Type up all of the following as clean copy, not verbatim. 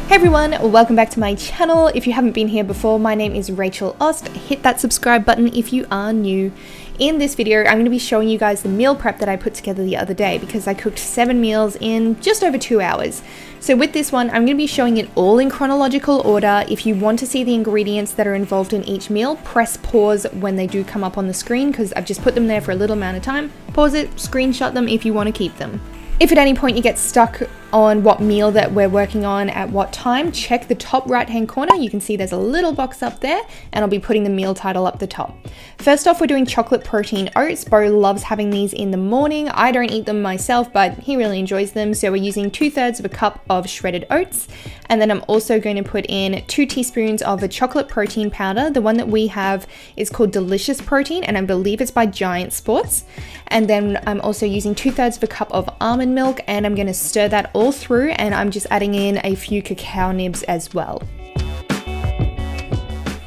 Hey everyone, welcome back to my channel. If you haven't been here before, my name is Rachel Aust. Hit that subscribe button if you are new. In this video, I'm going to be showing you guys the meal prep that I put together the other day because I cooked 7 meals in just over 2 hours. So with this one, I'm going to be showing it all in chronological order. If you want to see the ingredients that are involved in each meal, press pause when they do come up on the screen because I've just put them there for a little amount of time. Pause it, screenshot them if you want to keep them. If at any point you get stuck on what meal that we're working on at what time, check the top right hand corner. You can see there's a little box up there and I'll be putting the meal title up the top. First off, we're doing chocolate protein oats. Bo loves having these in the morning. I don't eat them myself, but he really enjoys them. So we're using 2/3 of a cup of shredded oats. And then I'm also going to put in 2 teaspoons of a chocolate protein powder. The one that we have is called Delicious Protein and I believe it's by Giant Sports. And then I'm also using 2/3 of a cup of almond milk and I'm going to stir that all through, and I'm just adding in a few cacao nibs as well.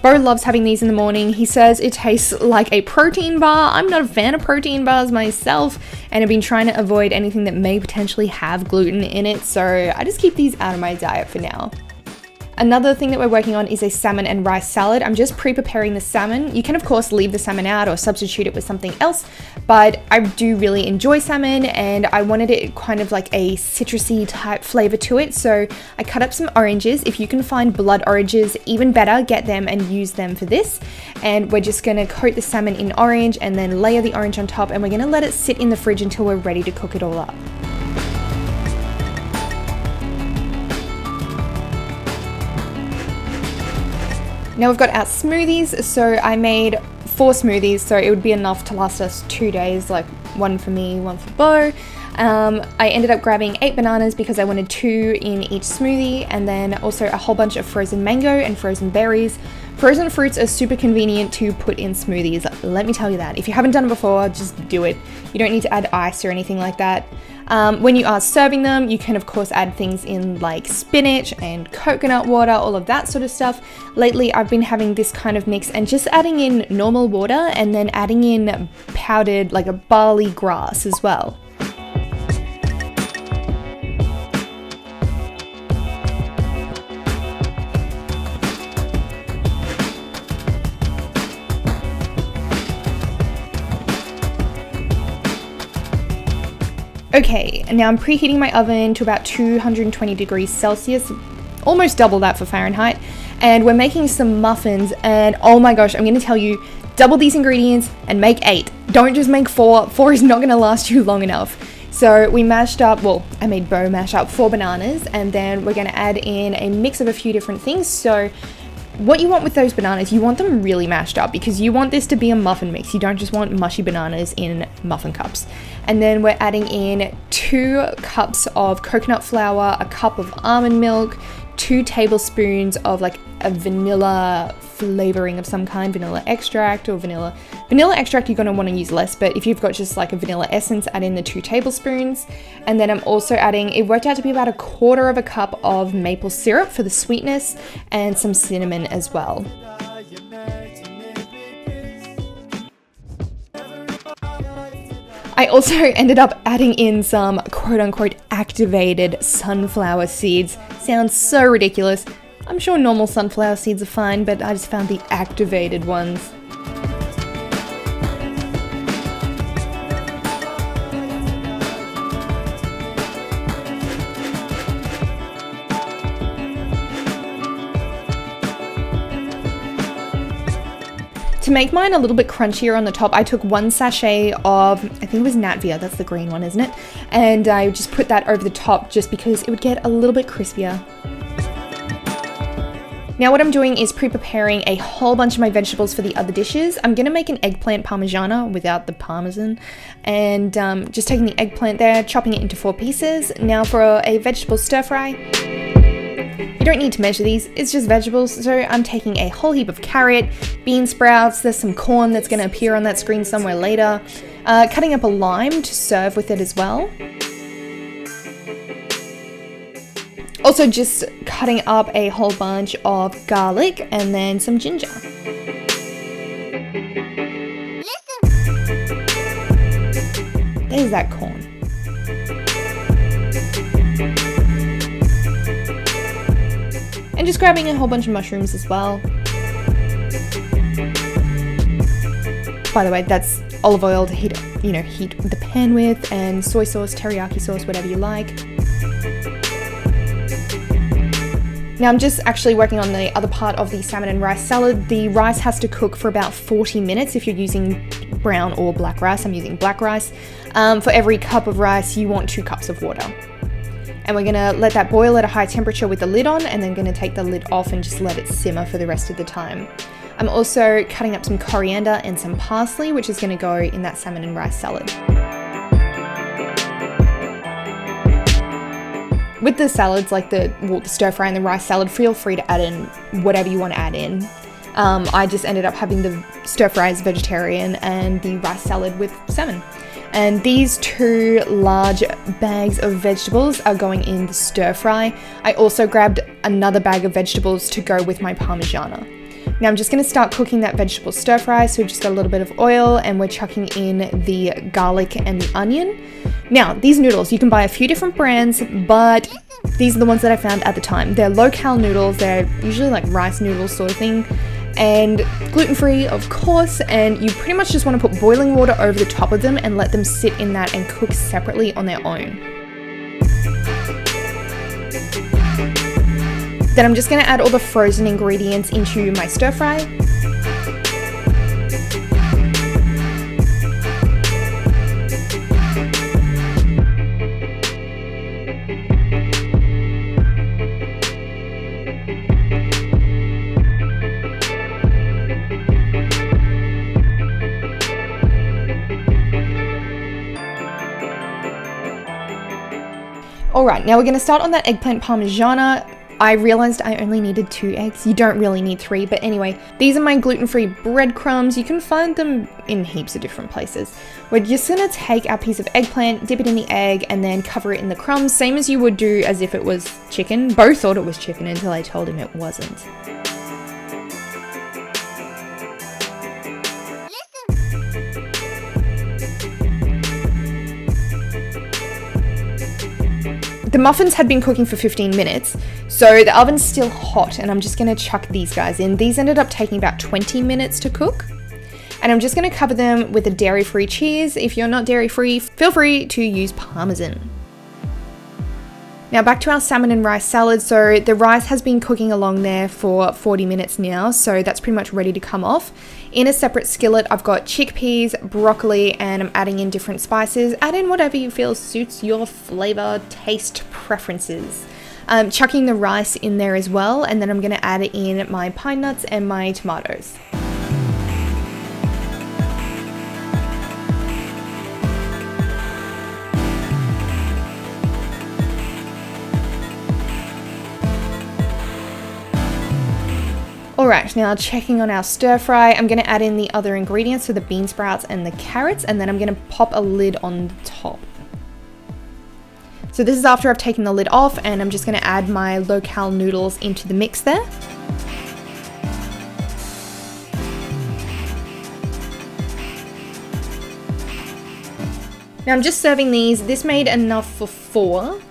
Bo loves having these in the morning. He says it tastes like a protein bar. I'm not a fan of protein bars myself, and I've been trying to avoid anything that may potentially have gluten in it, so I just keep these out of my diet for now. Another thing that we're working on is a salmon and rice salad. I'm just pre-preparing the salmon. You can of course leave the salmon out or substitute it with something else, but I do really enjoy salmon and I wanted it kind of like a citrusy type flavor to it. So I cut up some oranges. If you can find blood oranges, even better, get them and use them for this. And we're just gonna coat the salmon in orange and then layer the orange on top, and we're gonna let it sit in the fridge until we're ready to cook it all up. Now we've got our smoothies, so I made 4 smoothies, so it would be enough to last us 2 days, like one for me, one for Bo. I ended up grabbing 8 bananas because I wanted 2 in each smoothie, and then also a whole bunch of frozen mango and frozen berries. Frozen fruits are super convenient to put in smoothies, let me tell you that. If you haven't done it before, just do it. You don't need to add ice or anything like that. When you are serving them, you can of course add things in like spinach and coconut water, all of that sort of stuff. Lately, I've been having this kind of mix and just adding in normal water and then adding in powdered, like a barley grass as well. Okay, now I'm preheating my oven to about 220 degrees Celsius, almost double that for Fahrenheit, and we're making some muffins, and oh my gosh, I'm gonna tell you, double these ingredients and make 8. Don't just make 4. 4 is not gonna last you long enough. So we mashed up, well, I made Bo mash up 4 bananas, and then we're gonna add in a mix of a few different things. So what you want with those bananas, you want them really mashed up because you want this to be a muffin mix. You don't just want mushy bananas in muffin cups. And then we're adding in 2 cups of coconut flour, a cup of almond milk, 2 tablespoons of like a vanilla flavoring of some kind, vanilla extract or vanilla extract. You're going to want to use less, but if you've got just like a vanilla essence, add in the 2 tablespoons. And then I'm also adding, it worked out to be about 1/4 of a cup of maple syrup for the sweetness and some cinnamon as well. I also ended up adding in some quote-unquote activated sunflower seeds. Sounds so ridiculous. I'm sure normal sunflower seeds are fine, but I just found the activated ones. To make mine a little bit crunchier on the top, I took 1 sachet of, I think it was Natvia, that's the green one, isn't it? And I just put that over the top just because it would get a little bit crispier. Now what I'm doing is pre-preparing a whole bunch of my vegetables for the other dishes. I'm gonna make an eggplant parmigiana without the parmesan, and just taking the eggplant there, chopping it into 4 pieces. Now for a vegetable stir fry, you don't need to measure these, it's just vegetables. So I'm taking a whole heap of carrot, bean sprouts, there's some corn that's gonna appear on that screen somewhere later, cutting up a lime to serve with it as well. Also just cutting up a whole bunch of garlic and then some ginger. There's that corn. just grabbing a whole bunch of mushrooms as well. By the way, that's olive oil to heat the pan with, and soy sauce, teriyaki sauce, whatever you like. Now I'm just actually working on the other part of the salmon and rice salad. The rice has to cook for about 40 minutes if you're using brown or black rice. I'm using black rice. For every cup of rice, you want 2 cups of water. And we're gonna let that boil at a high temperature with the lid on, and then gonna take the lid off and just let it simmer for the rest of the time. I'm also cutting up some coriander and some parsley, which is gonna go in that salmon and rice salad. With the salads, like the stir fry and the rice salad, feel free to add in whatever you want to add in. I just ended up having the stir fry as vegetarian and the rice salad with salmon. And these 2 large bags of vegetables are going in the stir fry. I also grabbed another bag of vegetables to go with my Parmigiana. Now I'm just going to start cooking that vegetable stir fry, so just a little bit of oil, and we're chucking in the garlic and the onion. Now, these noodles, you can buy a few different brands, but these are the ones that I found at the time. They're low-cal noodles, they're usually like rice noodles sort of thing, and gluten-free, of course, and you pretty much just want to put boiling water over the top of them and let them sit in that and cook separately on their own. Then I'm just going to add all the frozen ingredients into my stir fry. Alright, now we're going to start on that eggplant parmigiana. I realized I only needed 2 eggs. You don't really need 3, but anyway, these are my gluten-free breadcrumbs. You can find them in heaps of different places. We're just gonna take our piece of eggplant, dip it in the egg, and then cover it in the crumbs, same as you would do as if it was chicken. Bo thought it was chicken until I told him it wasn't. The muffins had been cooking for 15 minutes, so the oven's still hot, and I'm just going to chuck these guys in. These ended up taking about 20 minutes to cook, and I'm just going to cover them with a dairy-free cheese. If you're not dairy-free, feel free to use Parmesan. Now back to our salmon and rice salad. So the rice has been cooking along there for 40 minutes now, so that's pretty much ready to come off. In a separate skillet, I've got chickpeas, broccoli, and I'm adding in different spices. Add in whatever you feel suits your flavor, taste preferences. Chucking the rice in there as well, and then I'm going to add in my pine nuts and my tomatoes. Alright, now checking on our stir fry, I'm going to add in the other ingredients, so the bean sprouts and the carrots, and then I'm going to pop a lid on the top. So this is after I've taken the lid off, and I'm just going to add my low-cal noodles into the mix there. Now I'm just serving these. This made enough for 4.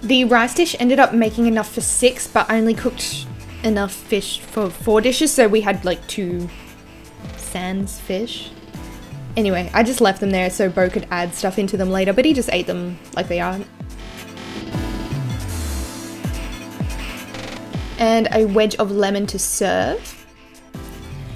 The rice dish ended up making enough for 6, but only cooked enough fish for 4 dishes, so we had like 2 sans fish. Anyway, I just left them there so Bo could add stuff into them later, but he just ate them like they are. And a wedge of lemon to serve.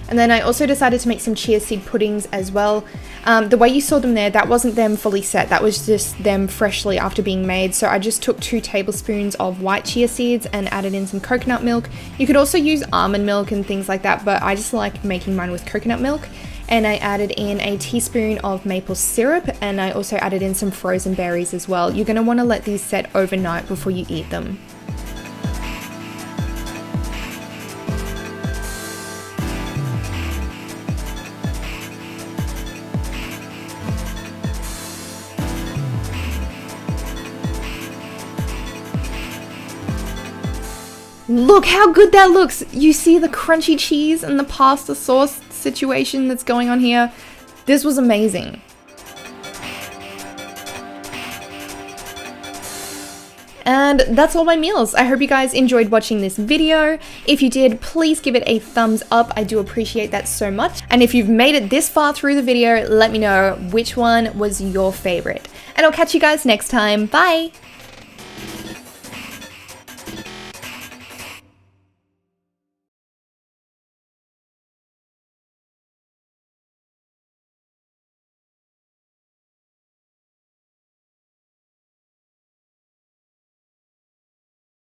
And then I also decided to make some chia seed puddings as well. The way you saw them there, that wasn't them fully set, that was just them freshly after being made. So I just took 2 tablespoons of white chia seeds and added in some coconut milk. You could also use almond milk and things like that, but I just like making mine with coconut milk. And I added in a teaspoon of maple syrup, and I also added in some frozen berries as well. You're going to want to let these set overnight before you eat them. Look how good that looks. You see the crunchy cheese and the pasta sauce situation that's going on here. This was amazing. And that's all my meals. I hope you guys enjoyed watching this video. If you did, please give it a thumbs up. I do appreciate that so much. And if you've made it this far through the video, let me know which one was your favorite. And I'll catch you guys next time. Bye!